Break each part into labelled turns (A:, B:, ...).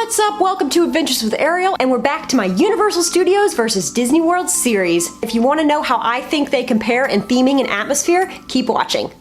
A: What's up? Welcome to Adventures with Ariel, and we're back to my Universal Studios versus Disney World series. If you want to know how I think they compare in theming and atmosphere, keep watching.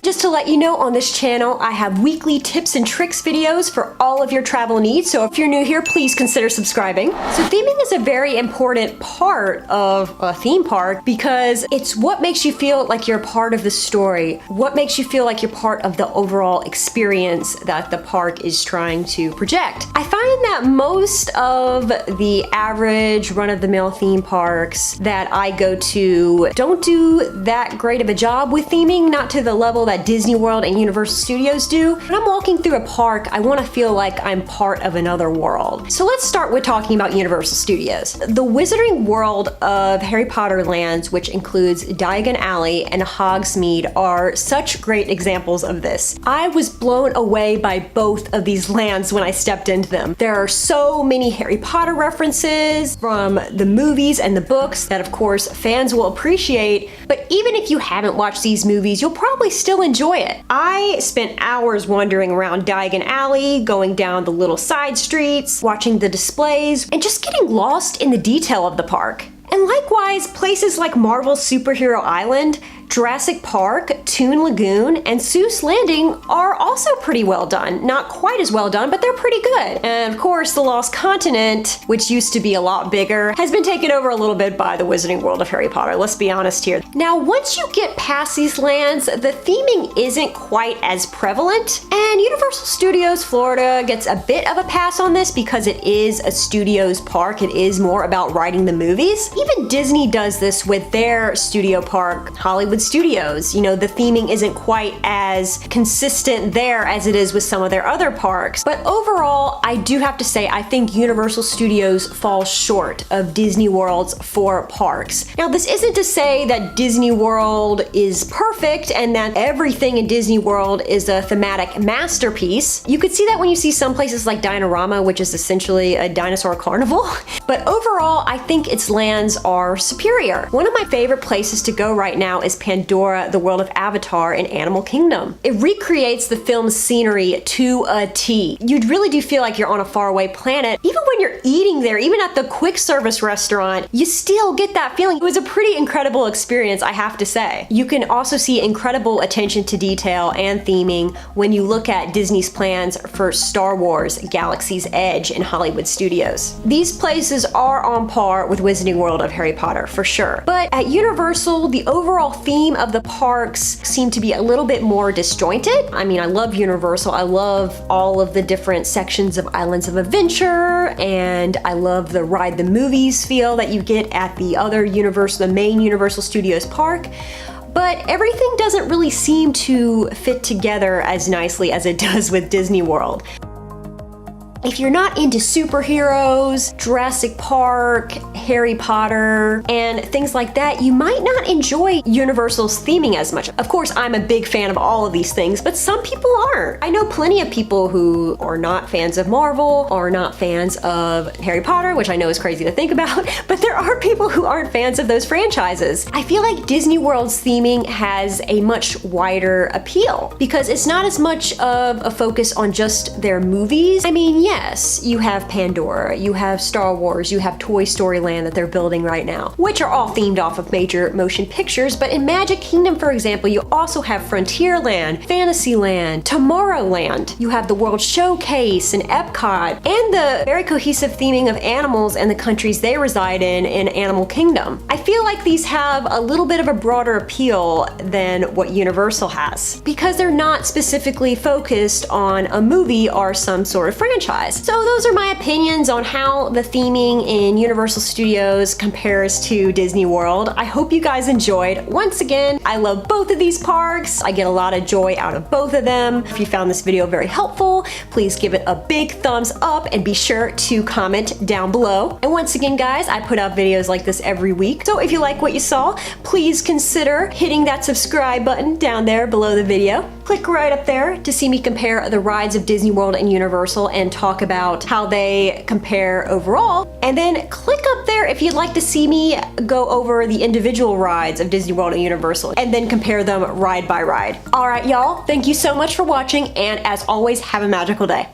A: Just to let you know, on this channel, I have weekly tips and tricks videos for all of your travel needs, so if you're new here, please consider subscribing. So theming is a very important part of a theme park because it's what makes you feel like you're a part of the story, what makes you feel like you're part of the overall experience that the park is trying to project. I find that most of the average run-of-the-mill theme parks that I go to don't do that great of a job with theming, not to the level that Disney World and Universal Studios do. When I'm walking through a park, I want to feel like I'm part of another world. So let's start with talking about Universal Studios. The Wizarding World of Harry Potter lands, which includes Diagon Alley and Hogsmeade, are such great examples of this. I was blown away by both of these lands when I stepped into them. There are so many Harry Potter references from the movies and the books that of course fans will appreciate, but even if you haven't watched these movies, you'll probably still enjoy it. I spent hours wandering around Diagon Alley, going down the little side streets, watching the displays, and just getting lost in the detail of the park. And likewise, places like Marvel's Superhero Island, Jurassic Park, Toon Lagoon, and Seuss Landing are also pretty well done. Not quite as well done, but they're pretty good. And of course, the Lost Continent, which used to be a lot bigger, has been taken over a little bit by the Wizarding World of Harry Potter, let's be honest here. Now, once you get past these lands, the theming isn't quite as prevalent, and Universal Studios Florida gets a bit of a pass on this because it is a studios park. It is more about riding the movies. Even Disney does this with their studio park, Hollywood Studios. You know, the theming isn't quite as consistent there as it is with some of their other parks. But overall, I do have to say, I think Universal Studios falls short of Disney World's four parks. Now, this isn't to say that Disney World is perfect and that everything in Disney World is a thematic masterpiece. You could see that when you see some places like Dinorama, which is essentially a dinosaur carnival. But overall, I think its lands are superior. One of my favorite places to go right now is Pandora, the world of Avatar in Animal Kingdom. It recreates the film's scenery to a T. You really do feel like you're on a faraway planet. Even when you're eating there, even at the quick service restaurant, you still get that feeling. It was a pretty incredible experience, I have to say. You can also see incredible attention to detail and theming when you look at Disney's plans for Star Wars Galaxy's Edge in Hollywood Studios. These places are on par with Wizarding World of Harry Potter, for sure. But at Universal, the overall theme of the parks seem to be a little bit more disjointed. I mean, I love Universal. I love all of the different sections of Islands of Adventure, and I love the ride the movies feel that you get at the other Universal, the main Universal Studios park. But everything doesn't really seem to fit together as nicely as it does with Disney World. If you're not into superheroes, Jurassic Park, Harry Potter, and things like that, you might not enjoy Universal's theming as much. Of course, I'm a big fan of all of these things, but some people aren't. I know plenty of people who are not fans of Marvel, are not fans of Harry Potter, which I know is crazy to think about, but there are people who aren't fans of those franchises. I feel like Disney World's theming has a much wider appeal because it's not as much of a focus on just their movies. I mean, yes, you have Pandora, you have Star Wars, you have Toy Story Land that they're building right now, which are all themed off of major motion pictures, but in Magic Kingdom, for example, you also have Frontierland, Fantasyland, Tomorrowland. You have the World Showcase and Epcot, and the very cohesive theming of animals and the countries they reside in Animal Kingdom. I feel like these have a little bit of a broader appeal than what Universal has, because they're not specifically focused on a movie or some sort of franchise. So those are my opinions on how the theming in Universal Studios compares to Disney World. I hope you guys enjoyed. Once again, I love both of these parks. I get a lot of joy out of both of them. If you found this video very helpful, please give it a big thumbs up and be sure to comment down below. And once again, guys, I put out videos like this every week. So if you like what you saw, please consider hitting that subscribe button down there below the video. Click right up there to see me compare the rides of Disney World and Universal and talk talk about how they compare overall. And then click up there if you'd like to see me go over the individual rides of Disney World and Universal and then compare them ride by ride. All right, y'all, thank you so much for watching, and as always, have a magical day.